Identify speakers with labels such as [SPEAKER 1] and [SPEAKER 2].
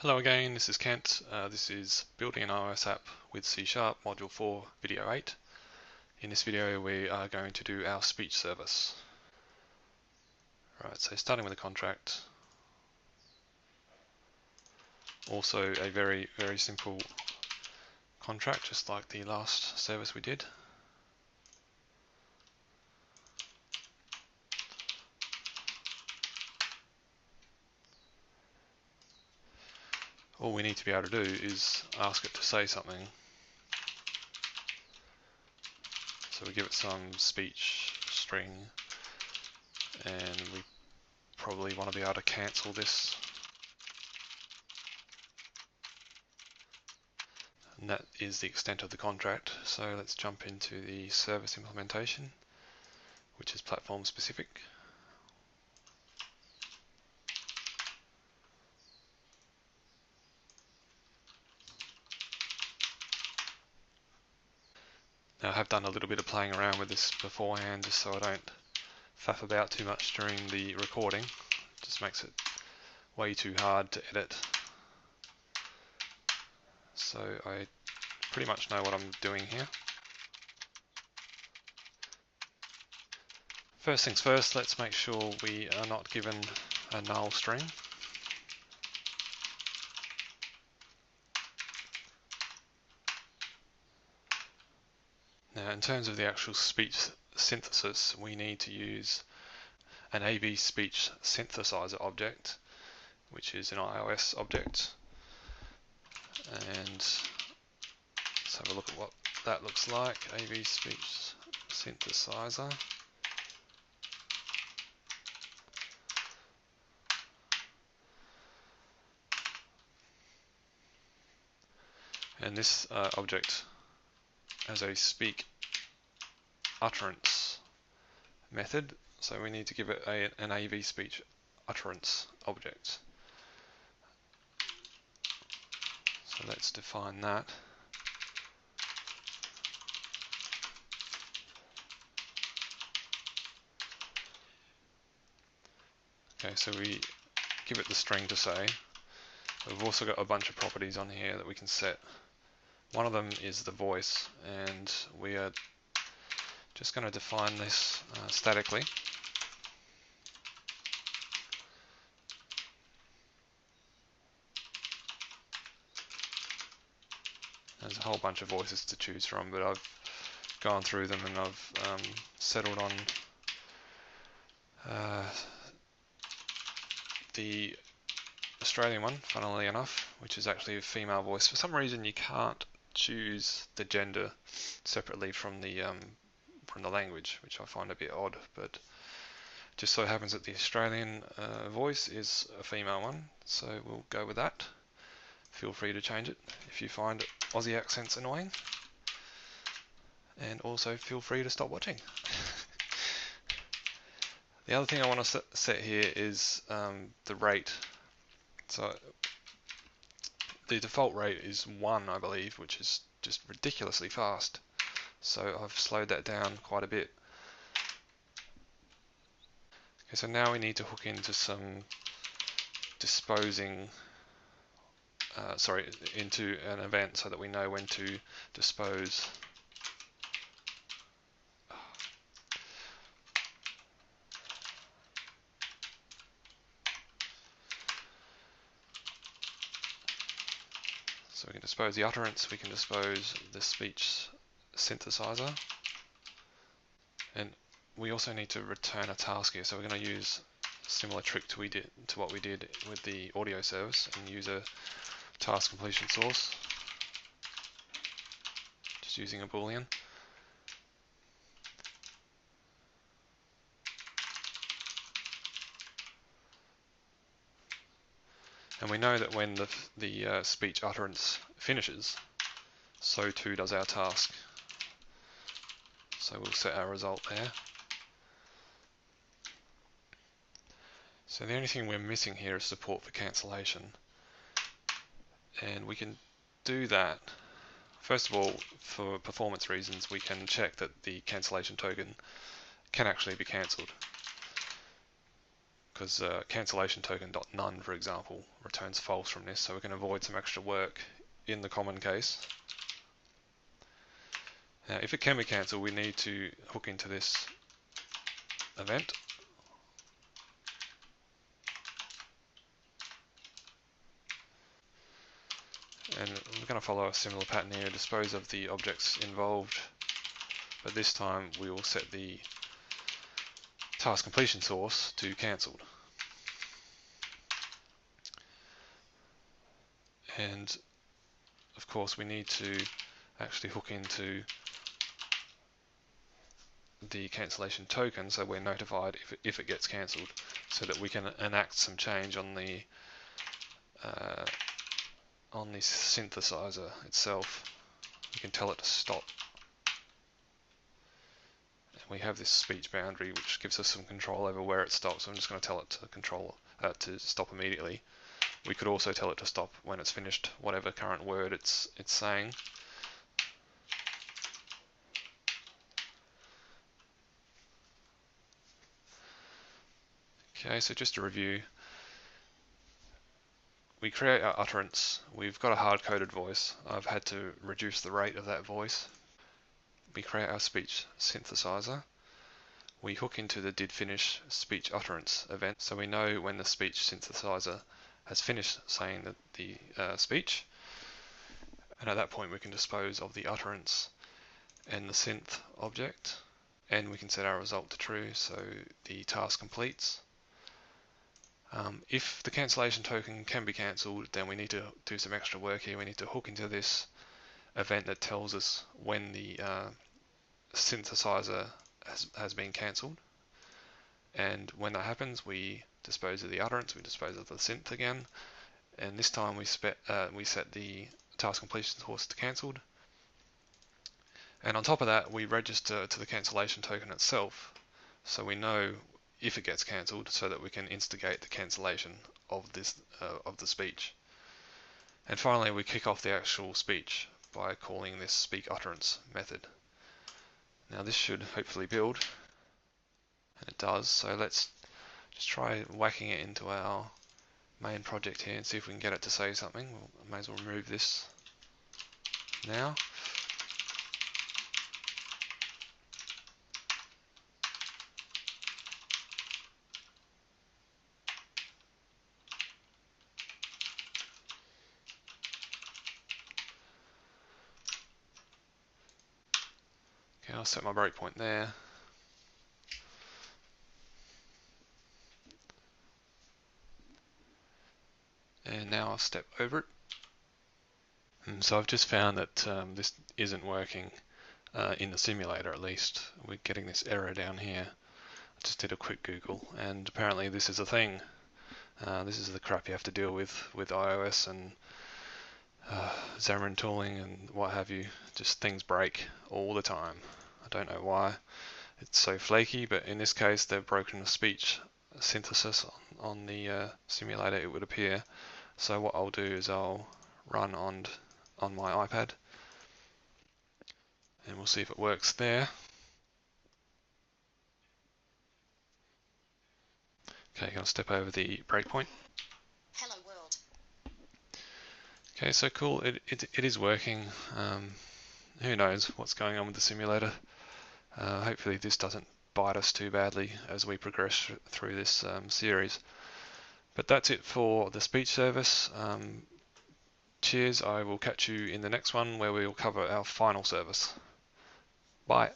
[SPEAKER 1] Hello again, this is Kent. This is building an iOS app with C#, Module 4, Video 8. In this video we are going to do our speech service. Right, so starting with a contract. Also a very simple contract, just like the last service we did. All we need to be able to do is ask it to say something. So we give it some speech string, and we probably want to be able to cancel this. And that is the extent of the contract. So let's jump into the service implementation, which is platform specific. Now I have done a little bit of playing around with this beforehand just so I don't faff about too much during the recording. It just makes it way too hard to edit. So I pretty much know what I'm doing here. First things first, let's make sure we are not given a null string. Now in terms of the actual speech synthesis, we need to use an AV speech synthesizer object, which is an iOS object. And let's have a look at what that looks like. AV speech synthesizer. And this object has a speak utterance method, so we need to give it an AV speech utterance object. So let's define that. Okay, so we give it the string to say. We've also got a bunch of properties on here that we can set. One of them is the voice, and we are just going to define this statically. There's a whole bunch of voices to choose from, but I've gone through them and I've settled on the Australian one, funnily enough, which is actually a female voice. For some reason you can't choose the gender separately from the language, which I find a bit odd, but just so happens that the Australian voice is a female one, so we'll go with that. Feel free to change it if you find Aussie accents annoying, and also feel free to stop watching. The other thing I want to set here is the rate. So the default rate is 1, I believe, which is just ridiculously fast. So I've slowed that down quite a bit. Okay, so now we need to hook into some disposing, into an event so that we know when to dispose. So we can dispose the utterance, we can dispose the speech synthesizer, and we also need to return a task here. So we're going to use a similar trick to what we did with the audio service and use a task completion source, just using a boolean. And we know that when the speech utterance finishes, so too does our task. So we'll set our result there. So the only thing we're missing here is support for cancellation. And we can do that. First of all, for performance reasons, we can check that the cancellation token can actually be cancelled. because cancellation token.none, for example, returns false from this, so we can avoid some extra work in the common case. Now, if it can be cancelled, we need to hook into this event. And we're going to follow a similar pattern here, dispose of the objects involved, but this time we will set the task completion source to cancelled. And of course we need to actually hook into the cancellation token so we're notified if it gets cancelled, so that we can enact some change on the synthesizer itself. We can tell it to stop. And we have this speech boundary which gives us some control over where it stops, so I'm just going to tell it to stop immediately. We could also tell it to stop when it's finished whatever current word it's saying. Okay, so just to review, we create our utterance. We've got a hard-coded voice. I've had to reduce the rate of that voice. We create our speech synthesizer. We hook into the didFinish speech utterance event, so we know when the speech synthesizer has finished saying the speech. And at that point we can dispose of the utterance and the synth object, and we can set our result to true, so the task completes. If the cancellation token can be cancelled, then we need to do some extra work here. We need to hook into this event that tells us when the synthesizer has been cancelled. And when that happens, we dispose of the utterance, we dispose of the synth again, and this time we set the task completion source to cancelled. And on top of that, we register to the cancellation token itself, so we know if it gets cancelled, so that we can instigate the cancellation of the speech. And finally, we kick off the actual speech by calling this speak utterance method. Now this should hopefully build, and it does. So let's just try whacking it into our main project here and see if we can get it to say something. We may as well remove this now. Okay, I'll set my breakpoint there. And now I'll step over it. And so I've just found that this isn't working in the simulator, at least. We're getting this error down here. I just did a quick Google, and apparently this is a thing. This is the crap you have to deal with iOS and Xamarin tooling and what have you. Just things break all the time. I don't know why it's so flaky, but in this case they've broken the speech synthesis on the simulator, it would appear. So what I'll do is I'll run on my iPad and we'll see if it works there. Okay, gonna step over the breakpoint.
[SPEAKER 2] Hello world.
[SPEAKER 1] Okay, so cool, it is working. Who knows what's going on with the simulator. Hopefully this doesn't bite us too badly as we progress through this series. But that's it for the speech service. Cheers, I will catch you in the next one where we will cover our final service. Bye.